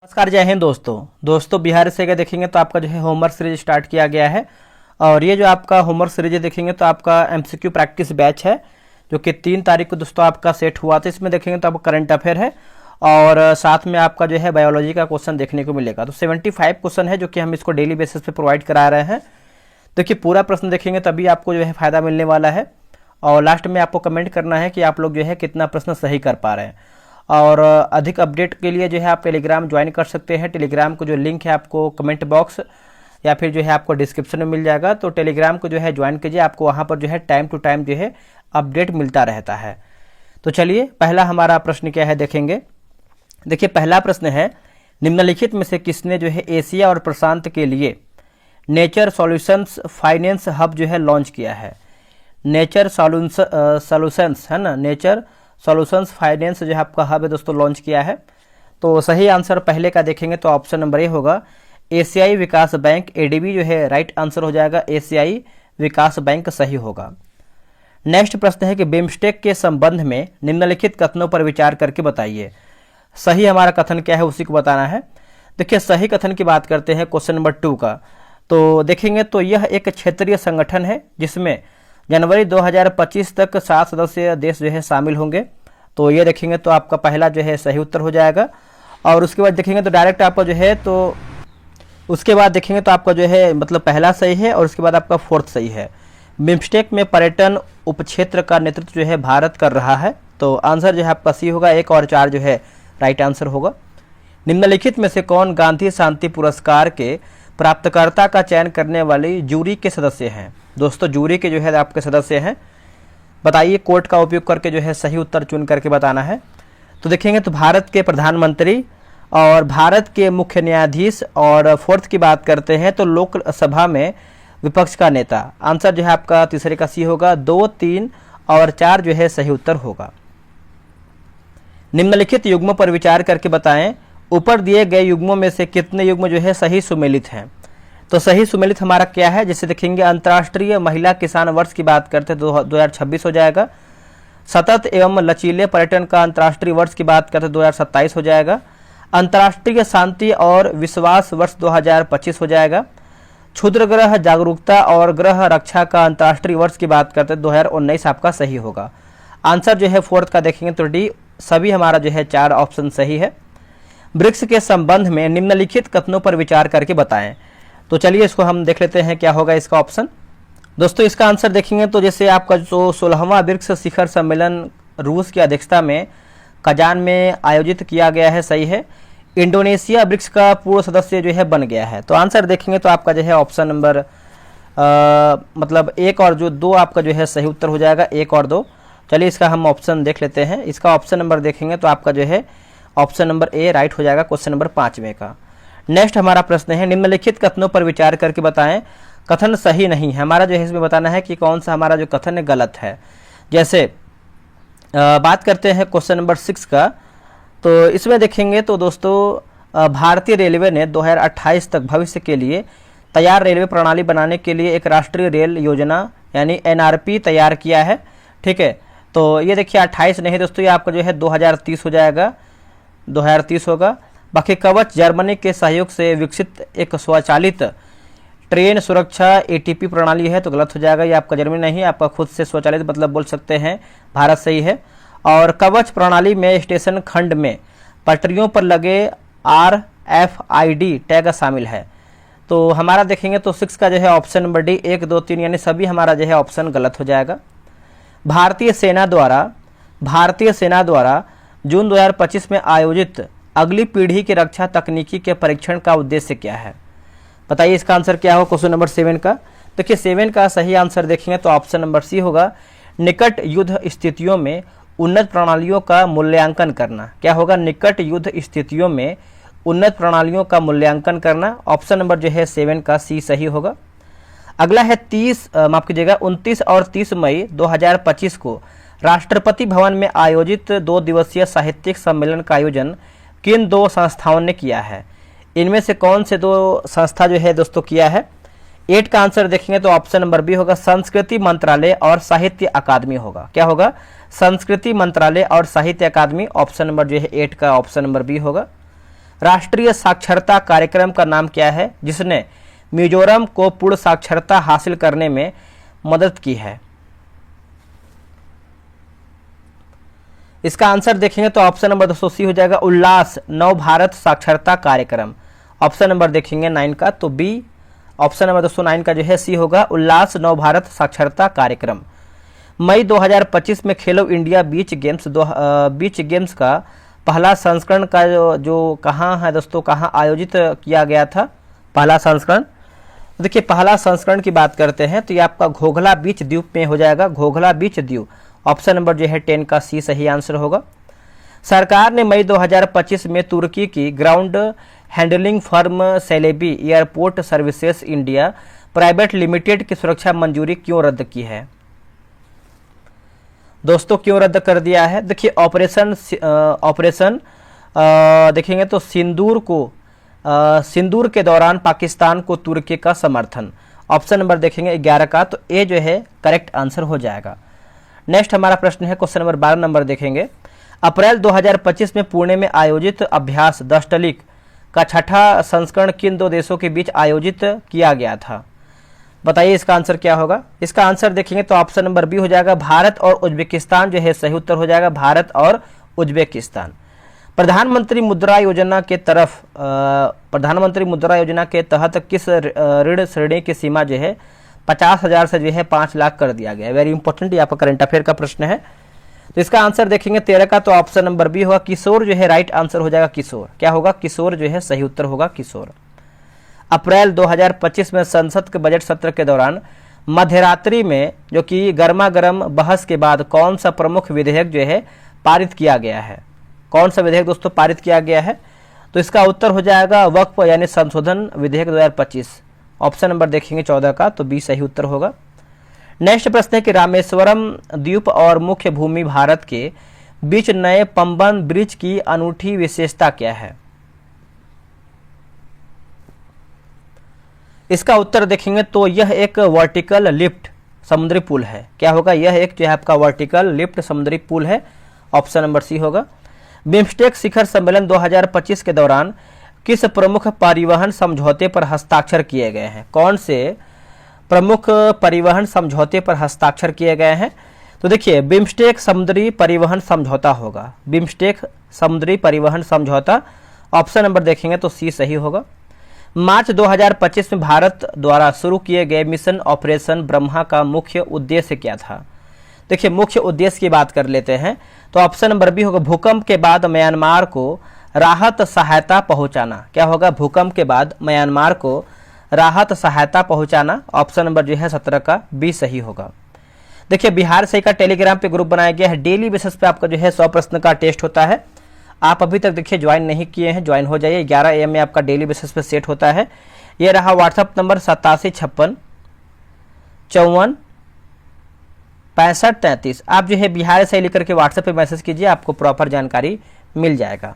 नमस्कार, जय हिंद दोस्तों बिहार से अगर देखेंगे तो आपका जो है होमवर्क सीरीज स्टार्ट किया गया है। और ये जो आपका होमवर्क सीरीज देखेंगे तो आपका एमसीक्यू प्रैक्टिस बैच है जो कि 3 तारीख को दोस्तों आपका सेट हुआ था। इसमें देखेंगे तो आपका करंट अफेयर है और साथ में आपका जो है बायोलॉजी का क्वेश्चन देखने को मिलेगा। तो 75 क्वेश्चन है जो कि हम इसको डेली बेसिस पे प्रोवाइड करा रहे हैं। देखिए पूरा प्रश्न देखेंगे तभी आपको जो है फ़ायदा मिलने वाला है। और लास्ट में आपको कमेंट करना है कि आप लोग जो है कितना प्रश्न सही कर पा रहे हैं। और अधिक अपडेट के लिए जो है आप टेलीग्राम ज्वाइन कर सकते हैं। टेलीग्राम को जो लिंक है आपको कमेंट बॉक्स या फिर जो है आपको डिस्क्रिप्शन में मिल जाएगा। तो टेलीग्राम को जो है ज्वाइन कीजिए, आपको वहाँ पर जो है टाइम टू टाइम जो है अपडेट मिलता रहता है। तो चलिए पहला हमारा प्रश्न क्या है देखेंगे। देखिए पहला प्रश्न है, निम्नलिखित में से किसने जो है एशिया और प्रशांत के लिए नेचर सॉल्यूशंस फाइनेंस हब जो है लॉन्च किया है। नेचर सॉल्यूशंस है ना, नेचर सॉल्यूशंस फाइनेंस जो है आपका हब है दोस्तों लॉन्च किया है। तो सही आंसर पहले का देखेंगे तो ऑप्शन नंबर ए होगा, एशियाई विकास बैंक एडीबी जो है राइट आंसर हो जाएगा। एशियाई विकास बैंक सही होगा। नेक्स्ट प्रश्न है कि बिम्स्टेक के संबंध में निम्नलिखित कथनों पर विचार करके बताइए। सही हमारा कथन क्या है उसी को बताना है। देखिए सही कथन की बात करते हैं क्वेश्चन नंबर 2 का। तो देखेंगे तो यह एक क्षेत्रीय संगठन है जिसमें जनवरी 2025 तक 7 सदस्य देश जो है शामिल होंगे। तो ये देखेंगे तो आपका पहला जो है सही उत्तर हो जाएगा। और उसके बाद देखेंगे तो डायरेक्ट आपका जो है तो उसके बाद देखेंगे तो आपका जो है मतलब पहला सही है और उसके बाद आपका 4th सही है। बिम्स्टेक में पर्यटन उपक्षेत्र का नेतृत्व जो है भारत कर रहा है। तो आंसर जो है आपका सी होगा। 1 और 4 जो है राइट आंसर होगा। निम्नलिखित में से कौन गांधी शांति पुरस्कार के प्राप्तकर्ता का चयन करने वाली जूरी के सदस्य हैं। दोस्तों जूरी के जो है आपके सदस्य हैं, बताइए कोड का उपयोग करके जो है सही उत्तर चुन करके बताना है। तो देखेंगे तो भारत के प्रधानमंत्री और भारत के मुख्य न्यायाधीश। और 4th की बात करते हैं तो लोकसभा में विपक्ष का नेता। आंसर जो है आपका तीसरे का सी होगा। 2, 3 और 4 जो है सही उत्तर होगा। निम्नलिखित युग्मों पर विचार करके बताएं, ऊपर दिए गए युग्मों में से कितने युग्म जो है सही सुमेलित हैं। तो सही सुमेलित हमारा क्या है, जैसे देखेंगे अंतर्राष्ट्रीय महिला किसान वर्ष की बात करते हैं 2026 हो जाएगा। सतत एवं लचीले पर्यटन का अंतर्राष्ट्रीय वर्ष की बात करते हैं 2027 हो जाएगा। अंतर्राष्ट्रीय शांति और विश्वास वर्ष 2025 हो जाएगा। क्षुद्र ग्रह जागरूकता और ग्रह रक्षा का अंतर्राष्ट्रीय वर्ष की बात करते हैं 2019 आपका सही होगा। आंसर जो है 4th का देखेंगे तो डी। सभी हमारा जो है 4 ऑप्शन सही है। ब्रिक्स के संबंध में निम्नलिखित कथनों पर विचार करके बताएं। तो चलिए इसको हम देख लेते हैं क्या होगा इसका ऑप्शन। दोस्तों इसका आंसर देखेंगे तो जैसे आपका जो 16वां ब्रिक्स शिखर सम्मेलन रूस की अध्यक्षता में कजान में आयोजित किया गया है, सही है। इंडोनेशिया ब्रिक्स का पूर्व सदस्य जो है बन गया है। तो आंसर देखेंगे तो आपका जो है ऑप्शन नंबर मतलब 1 और जो 2 आपका जो है सही उत्तर हो जाएगा। 1 और 2। चलिए इसका हम ऑप्शन देख लेते हैं। इसका ऑप्शन नंबर देखेंगे तो आपका जो है ऑप्शन नंबर ए राइट हो जाएगा क्वेश्चन नंबर 5वें का। नेक्स्ट हमारा प्रश्न है, निम्नलिखित कथनों पर विचार करके बताएं कथन सही नहीं है। हमारा जो है इसमें बताना है कि कौन सा हमारा जो कथन है गलत है। जैसे बात करते हैं क्वेश्चन नंबर 6 का। तो इसमें देखेंगे तो दोस्तों भारतीय रेलवे ने 2028 तक भविष्य के लिए तैयार रेलवे प्रणाली बनाने के लिए एक राष्ट्रीय रेल योजना यानी NRP तैयार किया है। ठीक है, तो ये देखिए 28 नहीं दोस्तों, ये आपका जो है 2030 हो जाएगा। 2030 होगा। बाकी कवच जर्मनी के सहयोग से विकसित एक स्वचालित ट्रेन सुरक्षा ATP प्रणाली है, तो गलत हो जाएगा। ये आपका जर्मनी नहीं, आपका खुद से स्वचालित मतलब बोल सकते हैं भारत सही है। और कवच प्रणाली में स्टेशन खंड में पटरियों पर लगे RFID टैग शामिल है। तो हमारा देखेंगे तो 6 का जो है ऑप्शन नंबर डी 1, 2, 3 यानी सभी हमारा जो है ऑप्शन गलत हो जाएगा। भारतीय सेना द्वारा जून 2025 में आयोजित अगली पीढ़ी की रक्षा तकनीकी के परीक्षण का उद्देश्य क्या है। बताइए इसका आंसर क्या हो क्वेश्चन नंबर 7 का। देखिए 7 का सही आंसर देखेंगे तो ऑप्शन नंबर सी होगा, निकट युद्ध स्थितियों में उन्नत प्रणालियों का मूल्यांकन करना। क्या होगा, निकट युद्ध स्थितियों में उन्नत प्रणालियों का मूल्यांकन करना। ऑप्शन नंबर जो है 7 का सी सही होगा। अगला है 29 और 30 मई 2025 को राष्ट्रपति भवन में आयोजित 2 दिवसीय साहित्यिक सम्मेलन का आयोजन किन 2 संस्थाओं ने किया है। इनमें से कौन से 2 संस्था जो है दोस्तों किया है। 8 का आंसर देखेंगे तो ऑप्शन नंबर बी होगा, संस्कृति मंत्रालय और साहित्य अकादमी होगा। क्या होगा, संस्कृति मंत्रालय और साहित्य अकादमी। ऑप्शन नंबर जो है 8 का ऑप्शन नंबर बी होगा। राष्ट्रीय साक्षरता कार्यक्रम का नाम क्या है जिसने मिजोरम को पूर्ण साक्षरता हासिल करने में मदद की है? इसका आंसर देखेंगे तो ऑप्शन नंबर 2C हो जाएगा, उल्लास नव भारत साक्षरता कार्यक्रम। ऑप्शन नंबर देखेंगे 9 का तो बी, ऑप्शन नंबर 209 का जो है सी होगा, उल्लास नव भारत साक्षरता कार्यक्रम। मई 2025 में खेलो इंडिया बीच गेम्स का पहला संस्करण का जो कहाँ है दोस्तों, कहाँ आयोजित किया गया था पहला संस्करण? देखिए पहला संस्करण की बात करते हैं तो ये आपका घोघला बीच द्वीप में हो जाएगा, घोघला बीच द्वीप। ऑप्शन नंबर जो है 10 का सी सही आंसर होगा। सरकार ने मई 2025 में तुर्की की ground handling firm Celebi airport services India private limited की सुरक्षा मंजूरी क्यों रद्द की है? दोस्तों क्यों रद्द कर दिया है? देखिए ऑपरेशन देखेंगे तो सिंदूर के दौरान पाकिस्तान को तुर्की का समर्थन। ऑप्शन नंबर देखेंगे 11 का तो ए जो है करेक्ट आंसर हो जाएगा। नेक्स्ट हमारा प्रश्न है क्वेश्चन नंबर 12 नंबर देखेंगे, अप्रैल 2025 में पुणे में आयोजित अभ्यास दशटलिक का छठा संस्करण किन दो देशों के बीच आयोजित किया गया था? बताइए इसका आंसर क्या होगा? इसका आंसर देखेंगे तो ऑप्शन नंबर बी हो जाएगा, भारत और उज्बेकिस्तान जो है सही उत्तर हो जाएगा, भारत और उज्बेकिस्तान। प्रधानमंत्री मुद्रा योजना के तहत किस ऋण श्रेणी की सीमा जो है 50,000 से जो है 5 लाख कर दिया गया है? वेरी इंपॉर्टेंट, ये आपका करंट अफेयर का प्रश्न है। तो इसका आंसर देखेंगे 13 का तो ऑप्शन नंबर बी होगा, किशोर जो है राइट आंसर हो जाएगा, किशोर। क्या होगा? किशोर जो है सही उत्तर होगा, किशोर। अप्रैल 2025 में संसद के बजट सत्र के दौरान मध्यरात्रि में जो कि गर्मा गर्म बहस के बाद कौन सा प्रमुख विधेयक जो है पारित किया गया है? कौन सा विधेयक दोस्तों पारित किया गया है? तो इसका उत्तर हो जाएगा वक्फ यानी संशोधन विधेयक 2025। ऑप्शन नंबर देखेंगे 14 का तो बी सही उत्तर होगा। नेक्स्ट प्रश्न है कि रामेश्वरम द्वीप और मुख्य भूमि भारत के बीच नए पंबन ब्रिज की अनूठी विशेषता क्या है? इसका उत्तर देखेंगे तो यह एक वर्टिकल लिफ्ट समुद्री पुल है। क्या होगा? यह एक जो है आपका वर्टिकल लिफ्ट समुद्री पुल है। ऑप्शन नंबर सी होगा। बिम्स्टेक शिखर सम्मेलन 2025 के दौरान किस प्रमुख परिवहन समझौते पर हस्ताक्षर किए गए हैं? कौन से प्रमुख परिवहन समझौते पर हस्ताक्षर किए गए हैं? तो देखिए बिम्स्टेक समुद्री परिवहन समझौता होगा, बिम्स्टेक समुद्री परिवहन समझौता। ऑप्शन नंबर देखेंगे तो सी सही होगा। मार्च 2025 में भारत द्वारा शुरू किए गए मिशन ऑपरेशन ब्रह्मा का मुख्य उद्देश्य क्या था? देखिए मुख्य उद्देश्य की बात कर लेते हैं तो ऑप्शन नंबर बी होगा, भूकंप के बाद म्यांमार को राहत सहायता पहुंचाना। क्या होगा? भूकंप के बाद म्यांमार को राहत सहायता पहुंचाना। ऑप्शन नंबर जो है 17 का बी सही होगा। देखिए बिहार से का टेलीग्राम पे ग्रुप बनाया गया है, डेली बेसिस पे आपका जो है 100 प्रश्न का टेस्ट होता है। आप अभी तक देखिए ज्वाइन नहीं किए हैं, ज्वाइन हो जाइए। 11 AM में आपका डेली बेसिस पे सेट होता है। ये रहा व्हाट्सअप नंबर 8756546533। आप जो है बिहार से लेकर के व्हाट्सएप पे मैसेज कीजिए, आपको प्रॉपर जानकारी मिल जाएगा।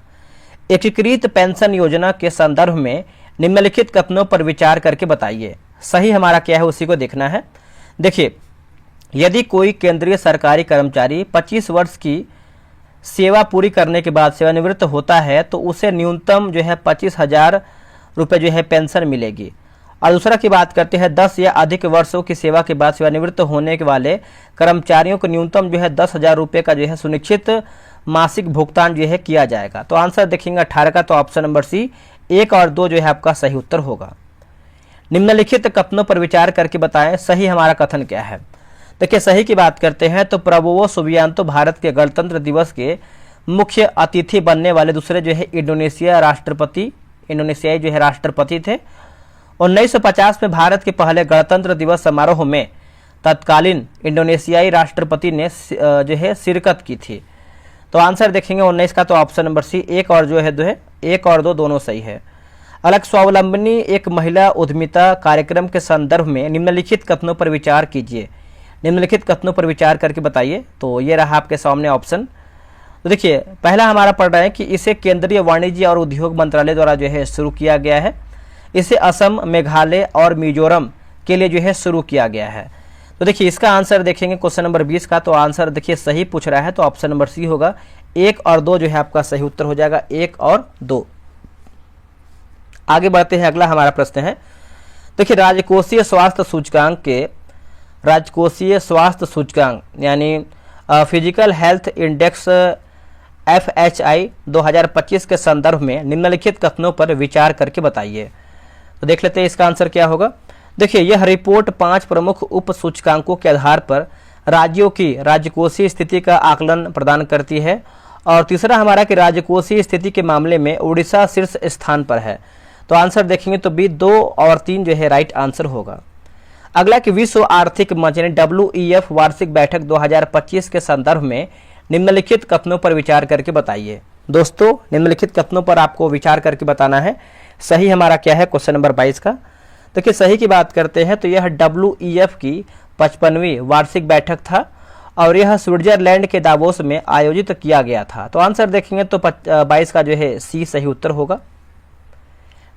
एकीकृत पेंशन योजना के संदर्भ में निम्नलिखित कथनों पर विचार करके बताइए। सही हमारा क्या है उसी को देखना है। देखिए यदि कोई केंद्रीय सरकारी कर्मचारी 25 वर्ष की सेवा पूरी करने के बाद सेवानिवृत्त होता है तो उसे न्यूनतम जो है 25,000 रुपये जो है पेंशन मिलेगी। और दूसरा की बात करते हैं 10 या अधिक वर्षों की सेवा के बाद सेवानिवृत्त होने के वाले कर्मचारियों को न्यूनतम जो है 10,000 रुपये का जो है सुनिश्चित मासिक भुगतान जो है किया जाएगा। तो आंसर देखेंगे 18 का तो ऑप्शन नंबर सी 1 और 2 जो है आपका सही उत्तर होगा। निम्नलिखित कथनों पर विचार करके बताएं सही हमारा कथन क्या है। देखिए सही की बात करते हैं तो प्रबोवो सुबियांतो भारत के गणतंत्र दिवस के मुख्य अतिथि बनने वाले दूसरे जो है इंडोनेशियाई जो है राष्ट्रपति थे। 1950 में भारत के पहले गणतंत्र दिवस समारोह में तत्कालीन इंडोनेशियाई राष्ट्रपति ने जो है शिरकत की थी। तो आंसर देखेंगे 19 का तो ऑप्शन नंबर सी 1 और जो है 1 और 2 दोनों सही है। अलग स्वावलंबनी एक महिला उद्यमिता कार्यक्रम के संदर्भ में निम्नलिखित कथनों पर विचार कीजिए। निम्नलिखित कथनों पर विचार करके बताइए। तो ये रहा आपके सामने ऑप्शन। तो देखिए पहला हमारा पढ़ रहा है कि इसे केंद्रीय वाणिज्य और उद्योग मंत्रालय द्वारा जो है शुरू किया गया है। इसे असम, मेघालय और मिजोरम के लिए जो है शुरू किया गया है। तो देखिए इसका आंसर देखेंगे क्वेश्चन नंबर 20 का तो आंसर देखिए सही पूछ रहा है तो ऑप्शन नंबर सी होगा। 1 और 2 जो है आपका सही उत्तर हो जाएगा, 1 और 2। आगे बढ़ते हैं, अगला हमारा प्रश्न है, देखिए राजकोषीय स्वास्थ्य सूचकांक यानी फिजिकल हेल्थ इंडेक्स FHI 2025 के संदर्भ में निम्नलिखित कथनों पर विचार करके बताइए। तो देख लेते हैं इसका आंसर क्या होगा। देखिए यह रिपोर्ट 5 प्रमुख उप सूचकांकों के आधार पर राज्यों की राजकोषीय स्थिति का आकलन प्रदान करती है। और तीसरा हमारा कि राजकोषीय स्थिति के मामले में उड़ीसा शीर्ष स्थान पर है। तो आंसर देखेंगे तो बी 2 और 3 जो है राइट आंसर होगा। अगला कि विश्व आर्थिक मंच यानी WEF वार्षिक बैठक 2025 के संदर्भ में निम्नलिखित कथनों पर विचार करके बताइए। दोस्तों निम्नलिखित कथनों पर आपको विचार करके बताना है। सही हमारा क्या है क्वेश्चन नंबर 22 का। देखिए सही की बात करते हैं तो यह WEF की 55वीं वार्षिक बैठक था और यह स्विट्जरलैंड के दावोस में आयोजित किया गया था। तो आंसर देखेंगे तो 22 का जो है सी सही उत्तर होगा।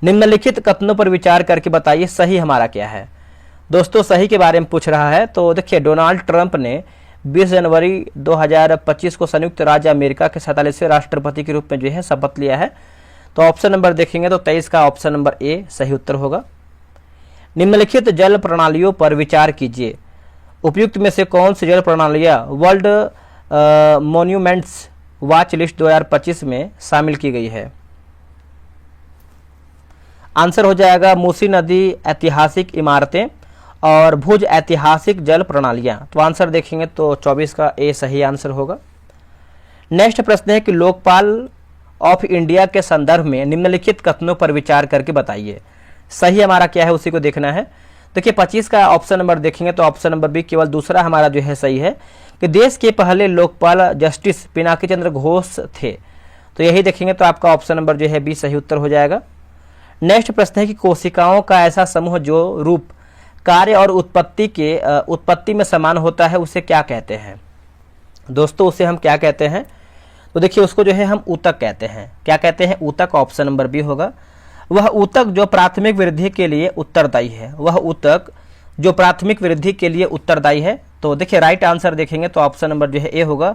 निम्नलिखित कथनों पर विचार करके बताइए सही हमारा क्या है। दोस्तों सही के बारे में पूछ रहा है। तो देखिए डोनाल्ड ट्रंप ने 20 जनवरी 2025 को संयुक्त राज्य अमेरिका के 47वें राष्ट्रपति के रूप में जो है शपथ लिया है। तो ऑप्शन नंबर देखेंगे तो 23 का ऑप्शन नंबर ए सही उत्तर होगा। निम्नलिखित जल प्रणालियों पर विचार कीजिए। उपयुक्त में से कौन सी जल प्रणालियां वर्ल्ड मॉन्यूमेंट्स वॉच लिस्ट 2025 में शामिल की गई है। आंसर हो जाएगा मूसी नदी ऐतिहासिक इमारतें और भुज ऐतिहासिक जल प्रणालियां। तो आंसर देखेंगे तो 24 का ए सही आंसर होगा। नेक्स्ट प्रश्न है कि लोकपाल ऑफ इंडिया के संदर्भ में निम्नलिखित कथनों पर विचार करके बताइए। सही हमारा क्या है उसी को देखना है। देखिए 25 का ऑप्शन नंबर देखेंगे तो ऑप्शन नंबर बी केवल दूसरा हमारा जो है सही है कि देश के पहले लोकपाल जस्टिस पिनाकी चंद्र घोष थे। तो यही देखेंगे तो आपका ऑप्शन नंबर जो है बी सही उत्तर हो जाएगा। नेक्स्ट प्रश्न है कि कोशिकाओं का ऐसा समूह जो रूप कार्य और उत्पत्ति में समान होता है उसे क्या कहते हैं। दोस्तों उसे हम क्या कहते हैं तो देखिए उसको जो है हम ऊतक कहते हैं। क्या कहते हैं ऊतक, ऑप्शन नंबर बी होगा। वह ऊतक जो प्राथमिक वृद्धि के लिए उत्तरदायी है। वह ऊतक जो प्राथमिक वृद्धि के लिए उत्तरदायी है। तो देखिए राइट आंसर देखेंगे तो ऑप्शन नंबर जो है ए होगा।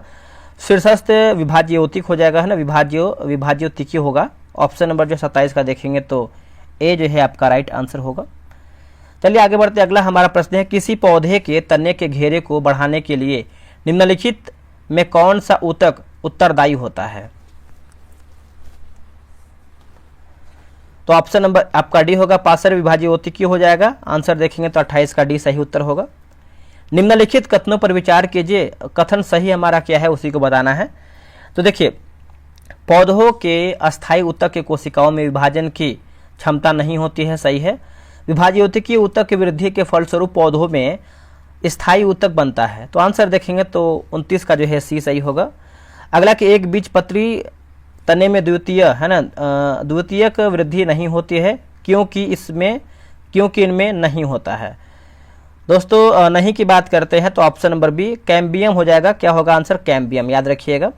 शीर्षस्थ विभाज्योतिक हो जाएगा है ना, विभाज्योतिकी होगा। ऑप्शन नंबर जो 27 का देखेंगे तो ए जो है आपका राइट आंसर होगा। चलिए आगे बढ़ते। अगला हमारा प्रश्न है किसी पौधे के तने के घेरे को बढ़ाने के लिए निम्नलिखित में कौन सा ऊतक उत्तरदायी होता है। तो ऑप्शन नंबर आपका डी होगा, पार्श्व विभाज्योतिकी हो जाएगा। आंसर देखेंगे तो 28 का डी सही उत्तर होगा। निम्नलिखित कथनों पर विचार कीजिए। कथन सही हमारा क्या है उसी को बताना है। तो देखिए पौधों के अस्थायी ऊतक के कोशिकाओं में विभाजन की क्षमता नहीं होती है, सही है। विभाज्योतिकी ऊतक की वृद्धि के फलस्वरूप पौधों में स्थायी ऊतक बनता है। तो आंसर देखेंगे तो 29 का जो है सी सही होगा। अगला कि एक बीजपत्री तने में द्वितीयक वृद्धि नहीं होती है क्योंकि इनमें नहीं होता है। दोस्तों नहीं की बात करते हैं तो ऑप्शन नंबर बी कैम्बियम हो जाएगा। क्या होगा आंसर, कैम्बियम, याद रखिएगा।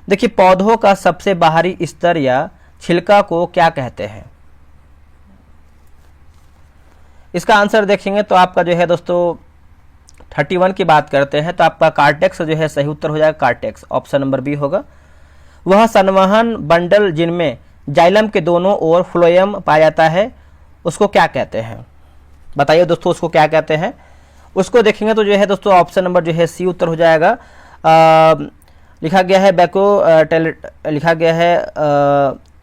देखिए पौधों का सबसे बाहरी स्तर या छिलका को क्या कहते हैं। इसका आंसर देखेंगे तो आपका जो है दोस्तों 31 की बात करते हैं तो आपका कार्टेक्स जो है सही उत्तर हो जाएगा। कार्टेक्स ऑप्शन नंबर बी होगा। वह संवहन बंडल जिनमें जाइलम के दोनों ओर फ्लोएम पाया जाता है उसको क्या कहते हैं। बताइए दोस्तों उसको क्या कहते हैं। उसको देखेंगे तो जो है दोस्तों ऑप्शन नंबर जो है सी उत्तर हो जाएगा। लिखा गया है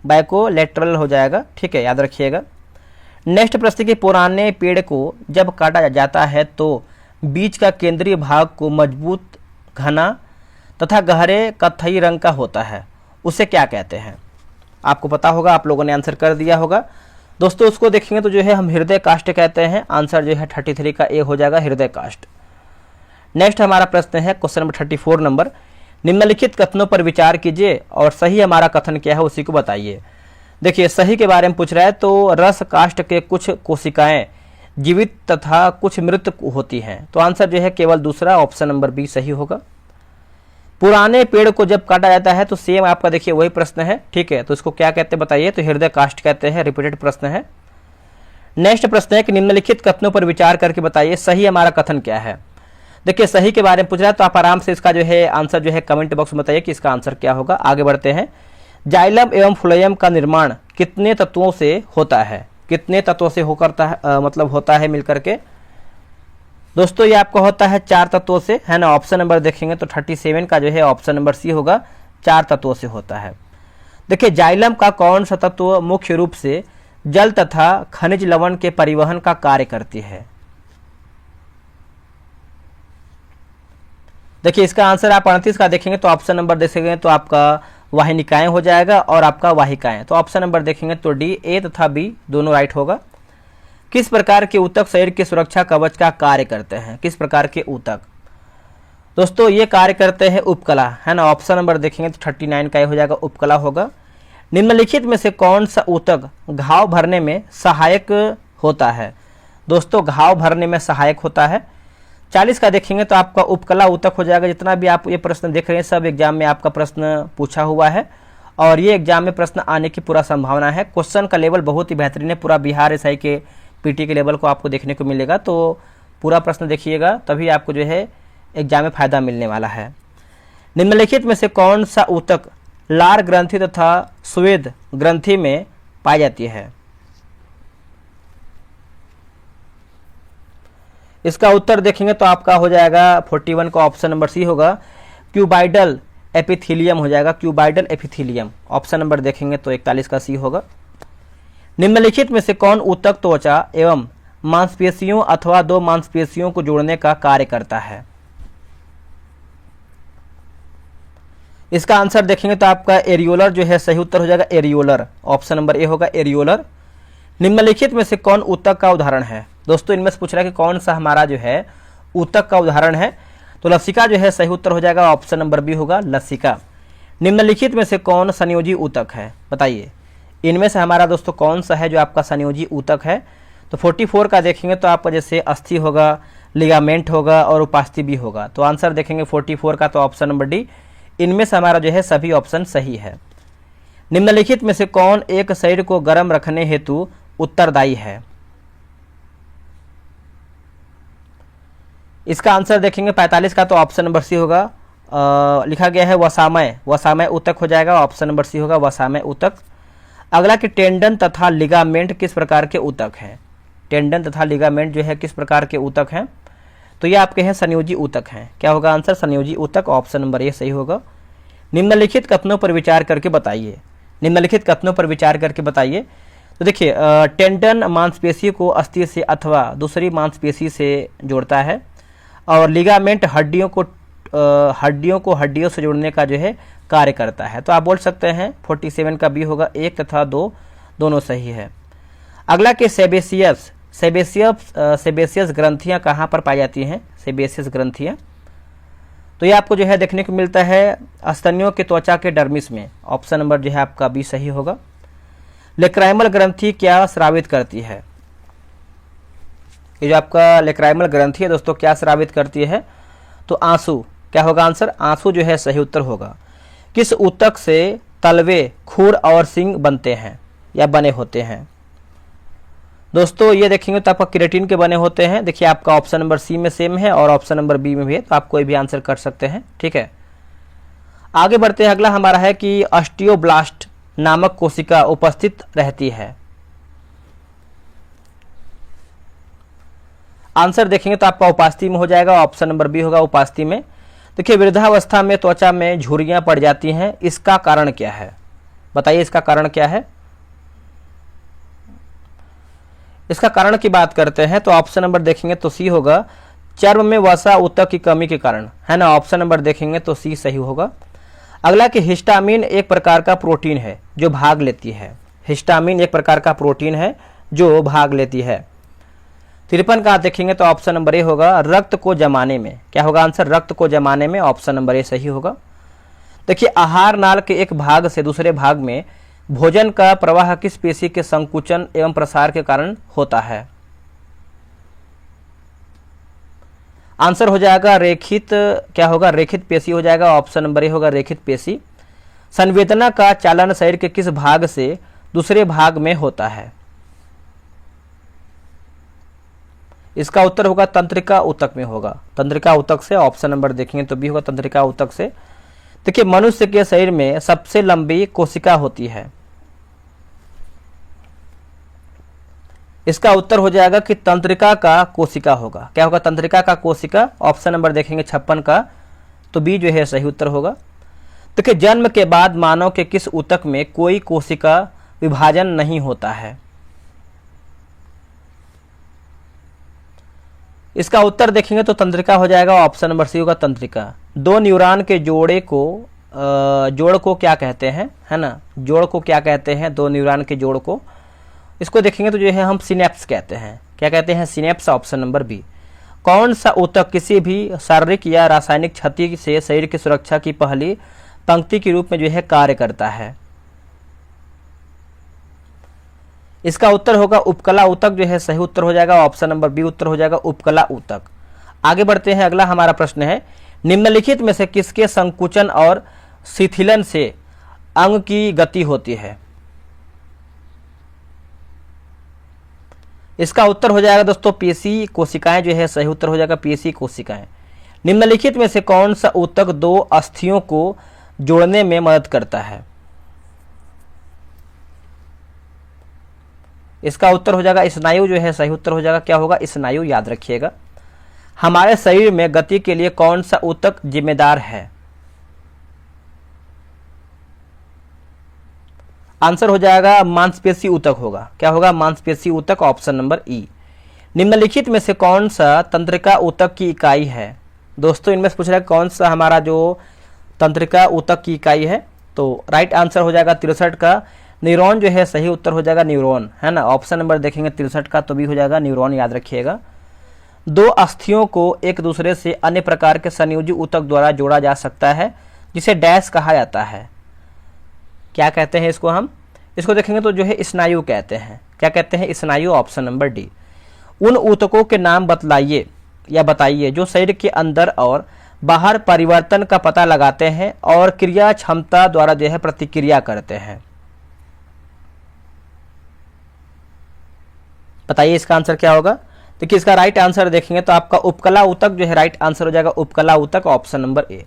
बैकोलेटरल हो जाएगा, ठीक है, याद रखिएगा। नेक्स्ट प्रश्न के पुराने पेड़ को जब काटा जाता है तो बीच का केंद्रीय भाग को मजबूत, घना तथा गहरे कत्थई रंग का होता है, उसे क्या कहते हैं। आपको पता होगा, आप लोगों ने आंसर कर दिया होगा। दोस्तों उसको देखेंगे तो जो है हम हृदय काष्ठ कहते हैं। आंसर जो है 33 का ए हो जाएगा, हृदय काष्ठ। नेक्स्ट हमारा प्रश्न है क्वेश्चन नंबर 34 नंबर। निम्नलिखित कथनों पर विचार कीजिए और सही हमारा कथन क्या है उसी को बताइए। देखिए सही के बारे में पूछ रहा है तो रस काष्ठ के कुछ कोशिकाएं जीवित तथा कुछ मृत होती हैं। तो आंसर जो है केवल दूसरा ऑप्शन नंबर बी सही होगा। पुराने पेड़ को जब काटा जाता है तो सेम आपका देखिए वही प्रश्न है, ठीक है। तो इसको क्या कहते हैं बताइए। तो हृदय काष्ठ कहते हैं, रिपीटेड प्रश्न है। नेक्स्ट प्रश्न है कि निम्नलिखित कथनों पर विचार करके बताइए सही हमारा कथन क्या है। देखिए सही के बारे में पूछ रहा है तो आप आराम से इसका जो है आंसर जो है कमेंट बॉक्स में बताइए कि इसका आंसर क्या होगा। आगे बढ़ते हैं। जाइलम एवं फ्लोएम का निर्माण कितने तत्वों से होता है? कितने तत्वों से मतलब होता है मिलकर के? दोस्तों ये आपका होता है 4 तत्वों से, है ना। ऑप्शन नंबर देखेंगे तो 37 का जो है ऑप्शन नंबर सी होगा, 4 तत्वों से होता है। देखिए जाइलम का कौन सा तत्व मुख्य रूप से जल तथा खनिज लवण के परिवहन का कार्य करती है? देखिए इसका आंसर आप 38 का देखेंगे तो ऑप्शन नंबर देखेंगे तो आपका वाहिनिकाएं हो जाएगा और आपका वाहिकाएं। तो ऑप्शन नंबर देखेंगे तो डी, ए तथा बी दोनों राइट होगा। किस प्रकार के ऊतक शरीर के सुरक्षा कवच का कार्य करते हैं? किस प्रकार के ऊतक? दोस्तों ये कार्य करते हैं उपकला, है ना। ऑप्शन नंबर देखेंगे तो 39 का हो जाएगा, उपकला होगा। निम्नलिखित में से कौन सा ऊतक घाव भरने में सहायक होता है? दोस्तों घाव भरने में सहायक होता है। 40 का देखेंगे तो आपका उपकला ऊतक हो जाएगा। जितना भी आप ये प्रश्न देख रहे हैं सब एग्जाम में आपका प्रश्न पूछा हुआ है और ये एग्जाम में प्रश्न आने की पूरा संभावना है। क्वेश्चन का लेवल बहुत ही बेहतरीन है, पूरा बिहार एसआई के पीटी के लेवल को आपको देखने को मिलेगा। तो पूरा प्रश्न देखिएगा तभी आपको जो है एग्जाम में फायदा मिलने वाला है। निम्नलिखित में से कौन सा ऊतक लार ग्रंथि तथा स्वेद ग्रंथि में पाई जाती है? इसका उत्तर देखेंगे तो आपका हो जाएगा 41 का ऑप्शन नंबर सी होगा, क्यूबाइडल एपिथीलियम हो जाएगा, क्यूबाइडल एपिथीलियम। ऑप्शन नंबर देखेंगे तो 41 का सी होगा। निम्नलिखित में से कौन ऊतक त्वचा एवं मांसपेशियों अथवा दो मांसपेशियों को जोड़ने का कार्य करता है? इसका आंसर देखेंगे तो आपका एरियोलर जो है सही उत्तर हो जाएगा, एरियोलर। ऑप्शन नंबर ए होगा, एरियोलर। निम्नलिखित में से कौन ऊतक का उदाहरण है? दोस्तों इनमें से पूछ रहा है कि कौन सा हमारा जो है ऊतक का उदाहरण है, तो लसिका जो है सही उत्तर हो जाएगा, ऑप्शन नंबर बी होगा, लसिका। निम्नलिखित में से कौन संयोजी ऊतक है? बताइए इनमें से हमारा दोस्तों कौन सा है जो आपका संयोजी ऊतक है? तो 44 का देखेंगे तो आपका जैसे अस्थि होगा, लिगामेंट होगा और उपास्थि भी होगा। तो आंसर देखेंगे 44 का तो ऑप्शन नंबर डी। इनमें से हमारा जो है सभी ऑप्शन सही है। निम्नलिखित में से कौन एक शरीर को गर्म रखने हेतु उत्तरदायी है? इसका आंसर देखेंगे 45 का तो ऑप्शन नंबर सी होगा, लिखा गया है वसामय, वसामय ऊतक हो जाएगा, ऑप्शन नंबर सी होगा, वसामय ऊतक। अगला कि टेंडन तथा लिगामेंट किस प्रकार के ऊतक हैं? टेंडन तथा लिगामेंट जो है किस प्रकार के ऊतक हैं? तो ये आपके हैं संयोजी ऊतक हैं। क्या होगा आंसर? संयोजी ऊतक, ऑप्शन नंबर ए सही होगा। निम्नलिखित कथनों पर विचार करके बताइए, निम्नलिखित कथनों पर विचार करके बताइए। तो देखिए टेंडन मांसपेशी को अस्थि से अथवा दूसरी मांसपेशी से जोड़ता है और लिगामेंट हड्डियों को हड्डियों से जोड़ने का जो है कार्य करता है। तो आप बोल सकते हैं 47 का बी होगा, 1 तथा 2 दोनों सही है। अगला के सेबेसियस ग्रंथियां कहाँ पर पाई जाती हैं? सेबेसियस ग्रंथियां तो ये आपको जो है देखने को मिलता है स्तनियों के त्वचा के डर्मिस में। ऑप्शन नंबर जो है आपका बी सही होगा। लेक्राइमल ग्रंथि क्या स्रावित करती है? ये जो आपका लेक्राइमल ग्रंथि है दोस्तों क्या स्रावित करती है? तो आंसू। क्या होगा आंसर? आंसू जो है सही उत्तर होगा। किस ऊतक से तलवे, खुर और सिंग बनते हैं या बने होते हैं? दोस्तों ये देखेंगे तो आपका केराटिन के बने होते हैं। देखिए आपका ऑप्शन नंबर सी में सेम है और ऑप्शन नंबर बी में भी है, तो आप कोई भी आंसर कर सकते हैं, ठीक है। आगे बढ़ते हैं। अगला हमारा है कि ऑस्टियोब्लास्ट नामक कोशिका उपस्थित रहती है। आंसर देखेंगे तो आपका उपास्थि में हो जाएगा, ऑप्शन नंबर बी होगा, उपास्थि में। देखिए वृद्धावस्था में त्वचा में झुर्रियां पड़ जाती हैं, इसका कारण क्या है? बताइए इसका कारण क्या है? इसका कारण की बात करते हैं तो ऑप्शन नंबर देखेंगे तो सी होगा, चर्म में वसा ऊतक की कमी के कारण, है ना। ऑप्शन नंबर देखेंगे तो सी सही होगा। अगला कि हिस्टामिन एक प्रकार का प्रोटीन है जो भाग लेती है। हिस्टामिन एक प्रकार का प्रोटीन है जो भाग लेती है। 53 का देखेंगे तो ऑप्शन नंबर ए होगा, रक्त को जमाने में। क्या होगा आंसर? रक्त को जमाने में, ऑप्शन नंबर ए सही होगा। देखिए आहार नाल के एक भाग से दूसरे भाग में भोजन का प्रवाह किस पेशी के संकुचन एवं प्रसार के कारण होता है? आंसर हो जाएगा रेखित। क्या होगा? रेखित पेशी हो जाएगा, ऑप्शन नंबर ए होगा, रेखित पेशी। संवेदना का चालन शरीर के किस भाग से दूसरे भाग में होता है? इसका उत्तर होगा तंत्रिका ऊतक में होगा, तंत्रिका ऊतक से। ऑप्शन नंबर देखेंगे तो बी होगा, तंत्रिका ऊतक से। देखिए मनुष्य के शरीर में सबसे लंबी कोशिका होती है? इसका उत्तर हो जाएगा कि तंत्रिका का कोशिका होगा। क्या होगा? तंत्रिका का कोशिका। ऑप्शन नंबर देखेंगे 56 का, तो बी जो है सही उत्तर होगा। देखिए जन्म के बाद मानव के किस ऊतक में कोई कोशिका विभाजन नहीं होता है? इसका उत्तर देखेंगे तो तंत्रिका हो जाएगा। ऑप्शन नंबर सी होगा तंत्रिका। दो न्यूरॉन के जोड़ को क्या कहते हैं, है ना? जोड़ को क्या कहते हैं? दो न्यूरॉन के जोड़ को, इसको देखेंगे तो जो है हम सिनेप्स कहते हैं। क्या कहते हैं? सिनेप्स। Option number B. कौन सा ऊतक किसी भी शारीरिक या रासायनिक क्षति से शरीर की सुरक्षा की पहली पंक्ति के रूप में जो है कार्य करता है? इसका उत्तर होगा उपकला ऊतक जो है सही उत्तर हो जाएगा। ऑप्शन नंबर बी उत्तर हो जाएगा उपकला ऊतक। आगे बढ़ते हैं। अगला हमारा प्रश्न है, निम्नलिखित में से किसके संकुचन और शिथिलन से अंग की गति होती है? इसका उत्तर हो जाएगा दोस्तों पेशी कोशिकाएं जो है सही उत्तर हो जाएगा पेशी कोशिकाएं। निम्नलिखित में से कौन सा ऊतक दो अस्थियों को जोड़ने में मदद करता है? इसका उत्तर हो जाएगा स्नायु जो है सही उत्तर हो जाएगा। क्या होगा? स्नायु। याद रखिएगा। हमारे शरीर में गति के लिए कौन सा ऊतक जिम्मेदार है? आंसर हो जाएगा मांसपेशी ऊतक होगा। क्या होगा? मांसपेशी ऊतक। ऑप्शन नंबर ई। निम्नलिखित में से कौन सा तंत्रिका ऊतक की इकाई है? दोस्तों इनमें से पूछ रहा है कौन सा हमारा जो तंत्रिका ऊतक की इकाई है, तो राइट आंसर हो जाएगा 63 का न्यूरॉन जो है सही उत्तर हो जाएगा न्यूरॉन, है ना? ऑप्शन नंबर देखेंगे 63 का, तो भी हो जाएगा न्यूरॉन। याद रखिएगा। दो अस्थियों को एक दूसरे से अन्य प्रकार के संयोजी ऊतक द्वारा जोड़ा जा सकता है, जिसे डैश कहा जाता है। क्या कहते हैं इसको? हम इसको देखेंगे तो जो है स्नायु कहते हैं। क्या कहते हैं? स्नायु। Option number D. उन ऊतकों के नाम बतलाइए या बताइए जो शरीर के अंदर और बाहर परिवर्तन का पता लगाते हैं और क्रिया क्षमता द्वारा जो है प्रतिक्रिया करते हैं। बताइए इसका आंसर क्या होगा? देखिए इसका राइट आंसर देखेंगे तो आपका उपकला ऊतक जो है राइट आंसर हो जाएगा उपकला ऊतक। Option number A.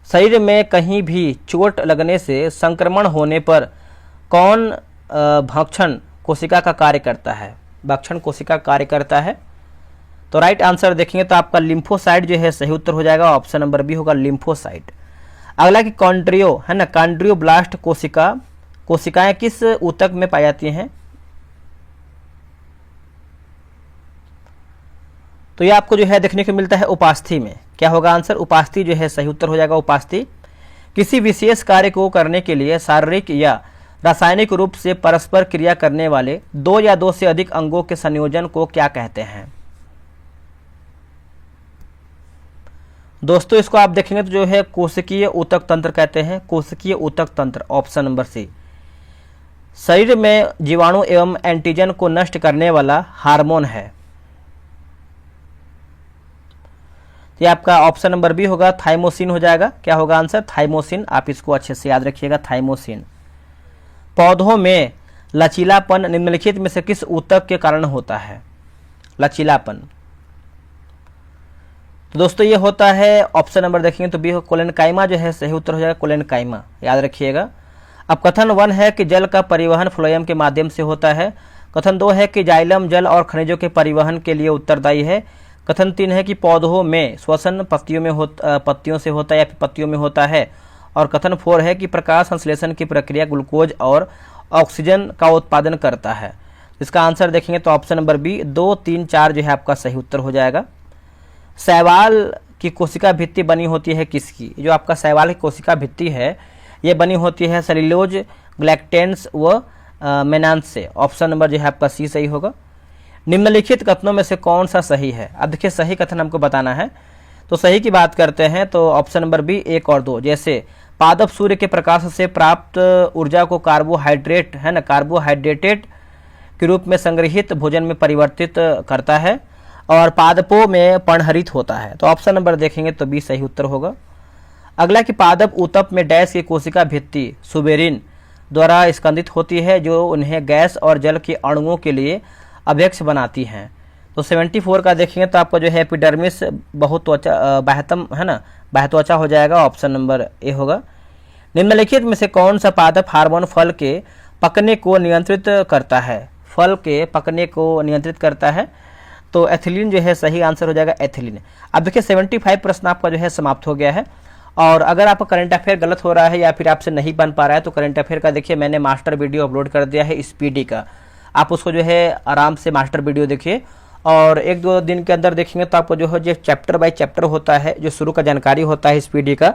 शरीर में कहीं भी चोट लगने से संक्रमण होने पर कौन भक्षण कोशिका का कार्य करता है? भक्षण कोशिका कार्य करता है, तो राइट आंसर देखेंगे तो आपका लिम्फोसाइट जो है सही उत्तर हो जाएगा। ऑप्शन नंबर बी होगा लिम्फोसाइट। अगला कि कॉन्ड्रियो, है ना? कॉन्ड्रियोब्लास्ट कोशिकाएं किस ऊतक में पाई जाती हैं? तो ये आपको जो है देखने को मिलता है उपास्थि में। क्या होगा आंसर? उपास्थि जो है सही उत्तर हो जाएगा उपास्थि। किसी विशेष कार्य को करने के लिए शारीरिक या रासायनिक रूप से परस्पर क्रिया करने वाले दो या दो से अधिक अंगों के संयोजन को क्या कहते हैं? दोस्तों इसको आप देखेंगे तो जो है कोशिकीय ऊतक तंत्र कहते हैं। कोशिकीय ऊतक तंत्र। Option number C. शरीर में जीवाणु एवं एंटीजन को नष्ट करने वाला हार्मोन है। ये आपका ऑप्शन नंबर बी होगा थाइमोसिन हो जाएगा। क्या होगा आंसर? थाइमोसिन। आप इसको अच्छे से याद रखिएगा, थाइमोसिन। पौधों में लचीलापन निम्नलिखित में से किस ऊतक के कारण होता है? लचीलापन, तो दोस्तों ये होता है ऑप्शन नंबर देखेंगे तो बी हो कोलेनकाइमा जो है सही उत्तर हो जाएगा कोलेनकाइमा। याद रखिएगा। अब कथन 1 है कि जल का परिवहन फ्लोएम के माध्यम से होता है। कथन 2 है कि जाइलम जल और खनिजों के परिवहन के लिए उत्तरदायी है। कथन 3 है कि पौधों में श्वसन पत्तियों से होता है या पत्तियों में होता है। और कथन 4 है कि प्रकाश संश्लेषण की प्रक्रिया ग्लूकोज और ऑक्सीजन का उत्पादन करता है। इसका आंसर देखेंगे तो ऑप्शन नंबर बी 2, 3, 4 जो है आपका सही उत्तर हो जाएगा। शैवाल की कोशिका भित्ति बनी होती है किसकी? जो आपका शैवाल की कोशिका भित्ति है ये बनी होती है सेल्यूलोज, ग्लैक्टेंस व मेनान्स से। ऑप्शन नंबर जो है आपका सी सही होगा। निम्नलिखित कथनों में से कौन सा सही है? अब देखिए सही कथन हमको बताना है, तो सही की बात करते हैं तो ऑप्शन नंबर बी 1 और 2। जैसे पादप सूर्य के प्रकाश से प्राप्त ऊर्जा को कार्बोहाइड्रेट, है ना, कार्बोहाइड्रेटेड के रूप में संग्रहित भोजन में परिवर्तित करता है और पादपों में पर्णहरित होता है। तो ऑप्शन नंबर देखेंगे तो बी सही उत्तर होगा। अगला कि पादप ऊतक में डैश की कोशिका भित्ति सुबेरिन द्वारा स्कंदित होती है जो उन्हें गैस और जल के अणुओं के लिए अभ्यक्ष बनाती हैं। तो 74 का देखेंगे तो आपका जो है एपिडर्मिस बहुत्वचा बाह्यतम है ना, बाह्यत्वचा हो जाएगा, ऑप्शन नंबर ए होगा। निम्नलिखित में से कौन सा पादप हार्मोन फल के पकने को नियंत्रित करता है? फल के पकने को नियंत्रित करता है, तो एथिलीन जो है सही आंसर हो जाएगा, एथिलीन। अब देखिए 75 प्रश्न आपका जो है समाप्त हो गया है। और अगर आपका करंट अफेयर गलत हो रहा है या फिर आपसे नहीं बन पा रहा है तो करंट अफेयर का देखिए मैंने मास्टर वीडियो अपलोड कर दिया है स्पीडी का, आप उसको जो है आराम से मास्टर वीडियो देखिए और 1-2 दिन के अंदर देखेंगे तो आपको जो है जो चैप्टर बाय चैप्टर होता है, जो शुरू का जानकारी होता है स्पीडी का,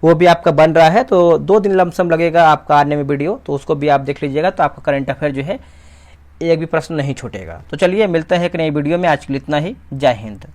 वो भी आपका बन रहा है। तो 2 दिन लमसम लगेगा आपका आने में वीडियो, तो उसको भी आप देख लीजिएगा, तो आपका करंट अफेयर जो है एक भी प्रश्न नहीं छूटेगा। तो चलिए मिलते हैं एक नई वीडियो में, आज के लिए इतना ही। जय हिंद।